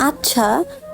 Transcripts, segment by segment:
আচ্ছা,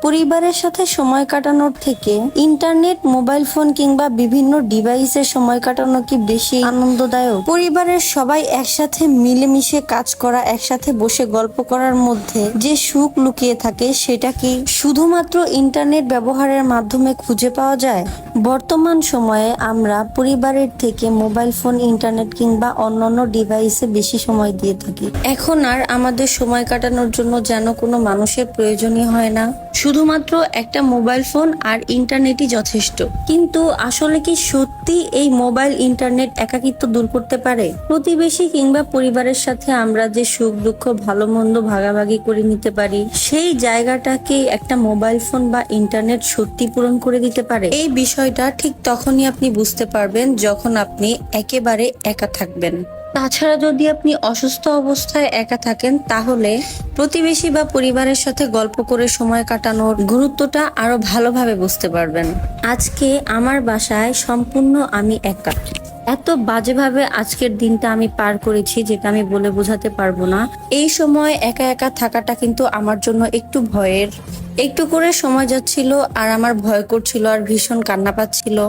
পরিবারের সাথে সময় কাটানোর থেকে ইন্টারনেট, মোবাইল ফোন কিংবা বিভিন্ন ডিভাইসে সময় কাটানো কি বেশি আনন্দদায়ক? পরিবারের সবাই একসাথে মিলেমিশে কাজ করা, একসাথে বসে গল্প করার মধ্যে যে সুখ লুকিয়ে থাকে সেটা কি শুধুমাত্র ইন্টারনেট ব্যবহারের মাধ্যমে খুঁজে পাওয়া যায়? বর্তমান সময়ে আমরা পরিবারের থেকে মোবাইল ফোন, ইন্টারনেট কিংবা অন্যান্য ডিভাইসে বেশি সময় দিয়ে থাকি। এখন আর আমাদের সময় কাটানোর জন্য যেন কোনো মানুষের প্রয়োজনই হয় না, শুধুমাত্র একটা মোবাইল ফোন আর ইন্টারনেটই যথেষ্ট। কিন্তু আসলে কি সত্যি এই মোবাইল, ইন্টারনেট একাকিত্ব দূর করতে পারে? প্রতিবেশী কিংবা পরিবারের সাথে আমরা যে সুখ দুঃখ ভালো মন্দ ভাগাভাগি করে নিতে পারি, সেই জায়গাটাকে একটা মোবাইল ফোন বা ইন্টারনেট সত্যি পূরণ করে দিতে পারে? এই বিষয়টা ঠিক তখনই আপনি বুঝতে পারবেন যখন আপনি একেবারে একা থাকবেন। তাছাড়া যদি আপনি অসুস্থ অবস্থায় একা থাকেন, তাহলে প্রতিবেশী বা পরিবারের সাথে গল্প করে সময় কাটানোর গুরুত্বটা আরো ভালোভাবে বুঝতে পারবেন। আজকে আমার বাসায় সম্পূর্ণ আমি একা। এত বাজেভাবে আজকের দিনটা আমি পার করেছি যেটা আমি বলে বোঝাতে পারবো না। এই সময় একা একা থাকাটা কিন্তু আমার জন্য একটু ভয়ের। একটু করে সময় যাচ্ছিল আর আমার ভয় করছিল আর ভীষণ কান্না পাচ্ছিল।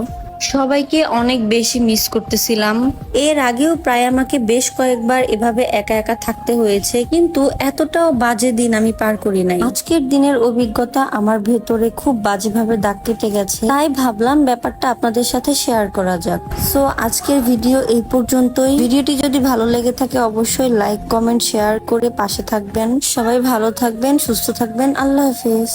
সবাইকে অনেক বেশি মিস করতেছিলাম। এর আগেও প্রায় আমাকে বেশ কয়েকবার এভাবে একা একা থাকতে হয়েছে, কিন্তু এতটাও বাজে দিন আমি পার করি নাই। আজকের দিনের অভিজ্ঞতা আমার ভেতরে খুব বাজেভাবে দাগ কেটে গেছে, তাই ভাবলাম ব্যাপারটা আপনাদের সাথে শেয়ার করা যাক। সো আজকের ভিডিও এই পর্যন্তই। ভিডিওটি যদি ভালো লেগে থাকে অবশ্যই লাইক, কমেন্ট, শেয়ার করে পাশে থাকবেন। সবাই ভালো থাকবেন, সুস্থ থাকবেন। আল্লাহ হাফেজ।